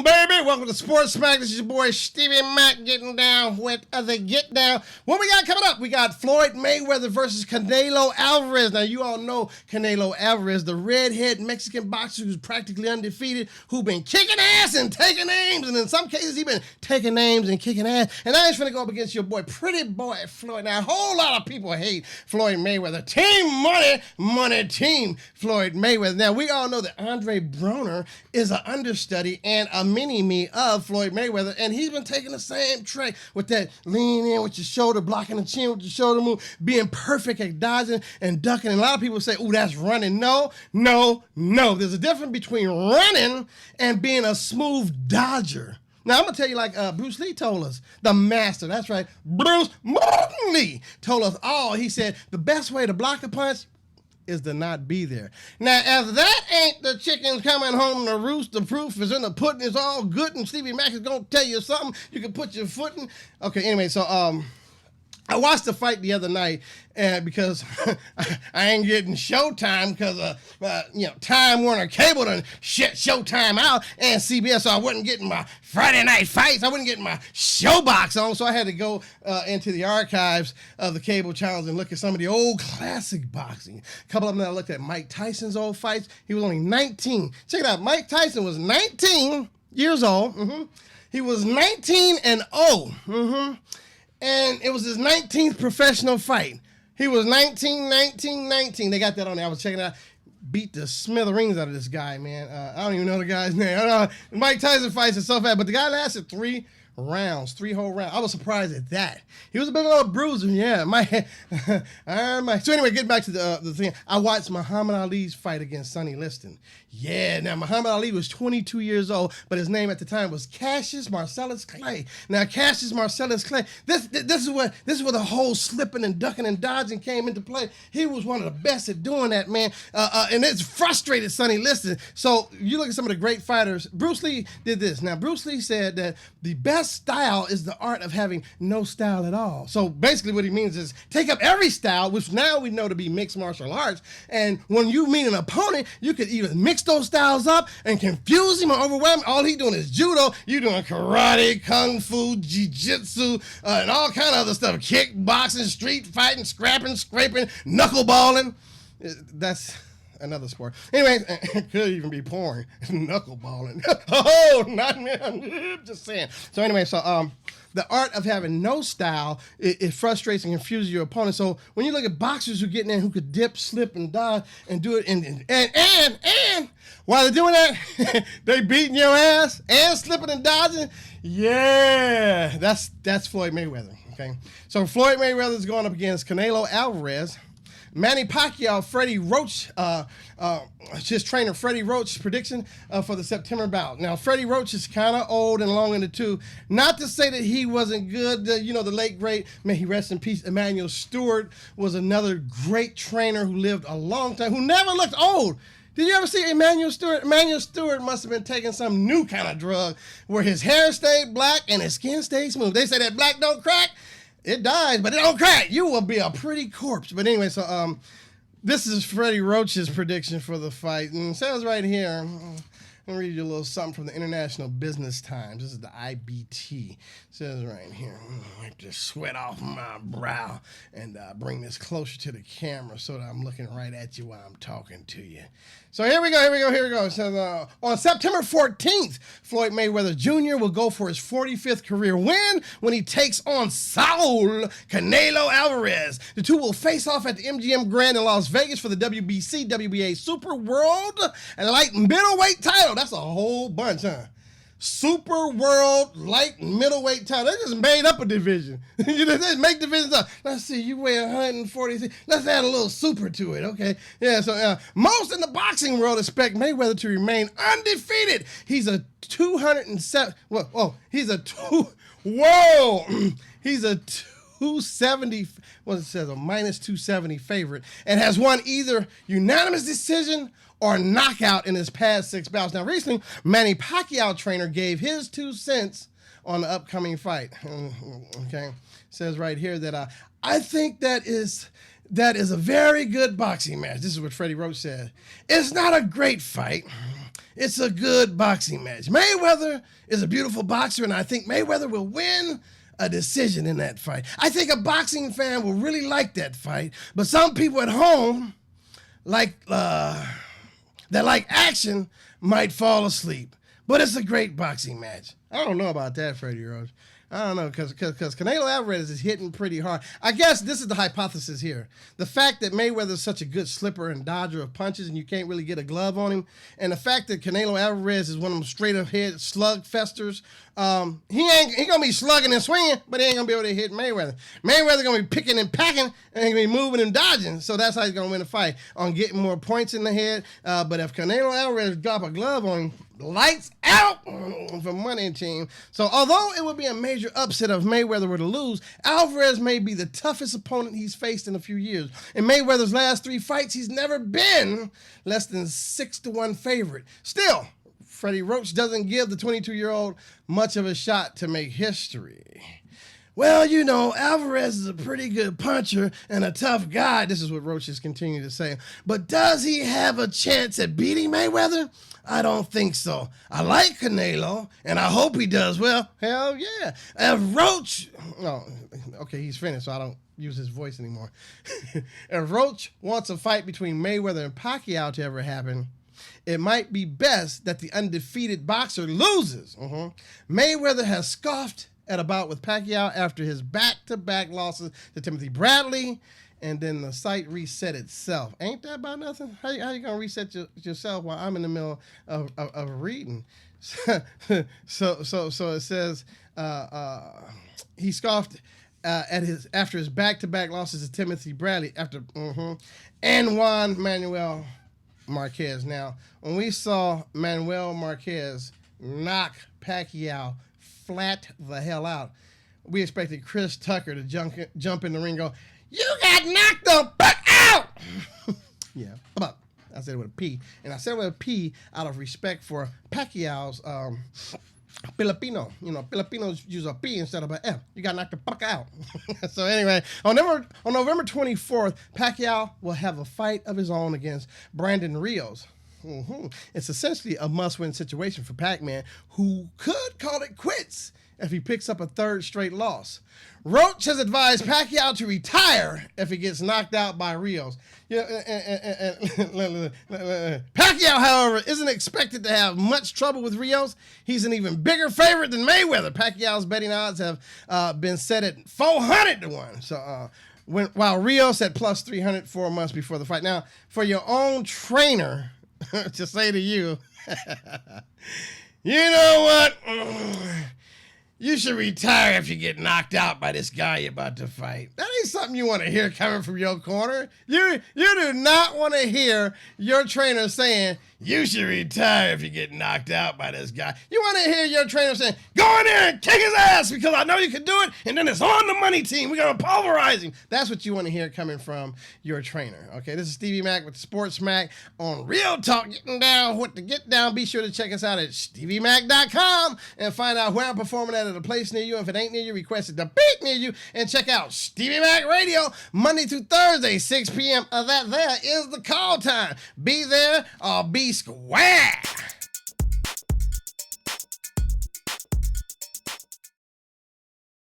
Baby, welcome to Sports Smack. This is your boy Stevie Mack getting down with the Get Down. What we got coming up? We got Floyd Mayweather versus Canelo Alvarez. Now, you all know Canelo Alvarez, the redhead Mexican boxer who's practically undefeated, who been kicking ass and taking names, and in some cases, he been taking names and kicking ass. And I ain't finna go up against your boy, pretty boy Floyd. Now, a whole lot of people hate Floyd Mayweather. Team money, team Floyd Mayweather. Now, we all know that Andre Broner is an understudy and a mini-me of Floyd Mayweather, and he's been taking the same trick with that lean in with your shoulder, blocking the chin with your shoulder move, being perfect at dodging and ducking. And a lot of people say, ooh, that's running. No. There's a difference between running and being a smooth dodger. Now, I'm going to tell you like Bruce Lee told us, the master, that's right, Bruce Lee told us all. He said, the best way to block a punch is to not be there. Now, if that ain't the chickens coming home to roost, the proof is in the pudding. It's all good, and Stevie Mack is going to tell you something you can put your foot in. Okay, anyway, so I watched the fight the other night because I ain't getting Showtime because Time Warner Cable done shut Showtime out and CBS, so I wasn't getting my Friday night fights. I wasn't getting my Showbox on, so I had to go into the archives of the cable channels and look at some of the old classic boxing. A couple of them I looked at Mike Tyson's old fights. He was only 19. Check it out. Mike Tyson was 19 years old. He was 19-0. And it was his 19th professional fight. He was 19. They got that on there. I was checking it out. Beat the smithereens out of this guy, man. I don't even know the guy's name. I don't know. Mike Tyson fights are so fast, but the guy lasted 3 whole rounds. I was surprised at that. He was a bit of a bruiser, yeah. So anyway, getting back to the thing. I watched Muhammad Ali's fight against Sonny Liston. Yeah, now Muhammad Ali was 22 years old, but his name at the time was Cassius Marcellus Clay. Now Cassius Marcellus Clay, this is where the whole slipping and ducking and dodging came into play. He was one of the best at doing that, man. And it's frustrated Sonny Liston. So you look at some of the great fighters. Bruce Lee did this. Now Bruce Lee said that the best style is the art of having no style at all. So basically what he means is take up every style, which now we know to be mixed martial arts, and when you meet an opponent, you could either mix those styles up and confuse him or overwhelm him. All he doing is judo, you doing karate, kung fu, jiu-jitsu, and all kind of other stuff, kickboxing, street fighting, scrapping, scraping, knuckleballing. That's another sport. Anyway, it could even be porn. Knuckleballing. Oh, not me. I'm just saying. So anyway, the art of having no style, it frustrates and confuses your opponent. So when you look at boxers who get in there who could dip, slip, and dodge and do it, and while they're doing that, they beating your ass and slipping and dodging. Yeah, that's Floyd Mayweather. Okay, so Floyd Mayweather is going up against Canelo Alvarez. Manny Pacquiao, Freddie Roach, his trainer Freddie Roach's prediction for the September bout. Now, Freddie Roach is kind of old and long in the tooth. Not to say that he wasn't good. The late, great, may he rest in peace, Emmanuel Stewart was another great trainer who lived a long time, who never looked old. Did you ever see Emmanuel Stewart? Emmanuel Stewart must have been taking some new kind of drug where his hair stayed black and his skin stayed smooth. They say that black don't crack. It dies, but it don't crack. You will be a pretty corpse. But anyway, so this is Freddie Roach's prediction for the fight. And it says right here, let me read you a little something from the International Business Times. This is the IBT. It says right here, wipe the sweat off my brow and bring this closer to the camera so that I'm looking right at you while I'm talking to you. So here we go. It says, on September 14th, Floyd Mayweather Jr. will go for his 45th career win when he takes on Saul Canelo Alvarez. The two will face off at the MGM Grand in Las Vegas for the WBC, WBA Super World and Light Middleweight title. That's a whole bunch, huh? Super World Light Middleweight title. They just made up a division. They just make divisions up. Let's see, you weigh 140. Let's add a little super to it, okay? Yeah, so most in the boxing world expect Mayweather to remain undefeated. He's a 207. He's a 270. What it says, a minus 270 favorite, and has won either unanimous decision or knockout in his past 6 bouts. Now, recently, Manny Pacquiao trainer gave his 2 cents on the upcoming fight. Okay, it says right here that I think that is a very good boxing match. This is what Freddie Roach said. It's not a great fight. It's a good boxing match. Mayweather is a beautiful boxer, and I think Mayweather will win a decision in that fight. I think a boxing fan will really like that fight, but some people at home that like action might fall asleep. But it's a great boxing match. I don't know about that, Freddie Roach. I don't know, because Canelo Alvarez is hitting pretty hard. I guess this is the hypothesis here. The fact that Mayweather is such a good slipper and dodger of punches and you can't really get a glove on him, and the fact that Canelo Alvarez is one of them straight-ahead slug-festers, he going to be slugging and swinging, but he ain't going to be able to hit Mayweather. Mayweather going to be picking and packing, and he going to be moving and dodging, so that's how he's going to win the fight, on getting more points in the head. But if Canelo Alvarez drop a glove on him, lights out for money team. So although it would be a major upset if Mayweather were to lose, Alvarez may be the toughest opponent he's faced in a few years. In Mayweather's last 3 fights, he's never been less than 6-1 favorite. Still, Freddie Roach doesn't give the 22-year-old much of a shot to make history. Well, you know, Alvarez is a pretty good puncher and a tough guy. This is what Roach is continuing to say. But does he have a chance at beating Mayweather? I don't think so. I like Canelo, and I hope he does well. Hell yeah. If Roach... Oh, okay, he's finished, so I don't use his voice anymore. If Roach wants a fight between Mayweather and Pacquiao to ever happen, it might be best that the undefeated boxer loses. Mayweather has scoffed at a bout with Pacquiao after his back-to-back losses to Timothy Bradley, and then the site reset itself. Ain't that about nothing? How you going to reset yourself while I'm in the middle of reading? So it says he scoffed after his back-to-back losses to Timothy Bradley and Juan Manuel Marquez. Now, when we saw Manuel Marquez knock Pacquiao flat the hell out, we expected Chris Tucker to jump in the ring and go, "You got knocked the fuck out!" Yeah, but I said it with a P. And I said it with a P out of respect for Pacquiao's Filipino. You know, Filipinos use a P instead of an F. You got knocked the fuck out. So anyway, on November 24th, Pacquiao will have a fight of his own against Brandon Rios. It's essentially a must-win situation for Pac-Man, who could call it quits if he picks up a 3rd straight loss. Roach has advised Pacquiao to retire if he gets knocked out by Rios. Pacquiao, however, isn't expected to have much trouble with Rios. He's an even bigger favorite than Mayweather. Pacquiao's betting odds have been set at 400-1. So while Rios at plus 300 4 months before the fight. Now, for your own trainer to say to you, you know what? You should retire if you get knocked out by this guy you're about to fight. That ain't something you want to hear coming from your corner. You do not want to hear your trainer saying, you should retire if you get knocked out by this guy. You want to hear your trainer saying, go in there and kick his ass because I know you can do it, and then it's on the money team. We're going to pulverize him. That's what you want to hear coming from your trainer. Okay, this is Stevie Mack with Sports Mack on Real Talk, getting down with the get down. Be sure to check us out at StevieMack.com and find out where I'm performing at a place near you. If it ain't near you, request it to be near you, and check out Stevie Mack Radio Monday through Thursday, 6 p.m. That there is the call time. Be there or be square.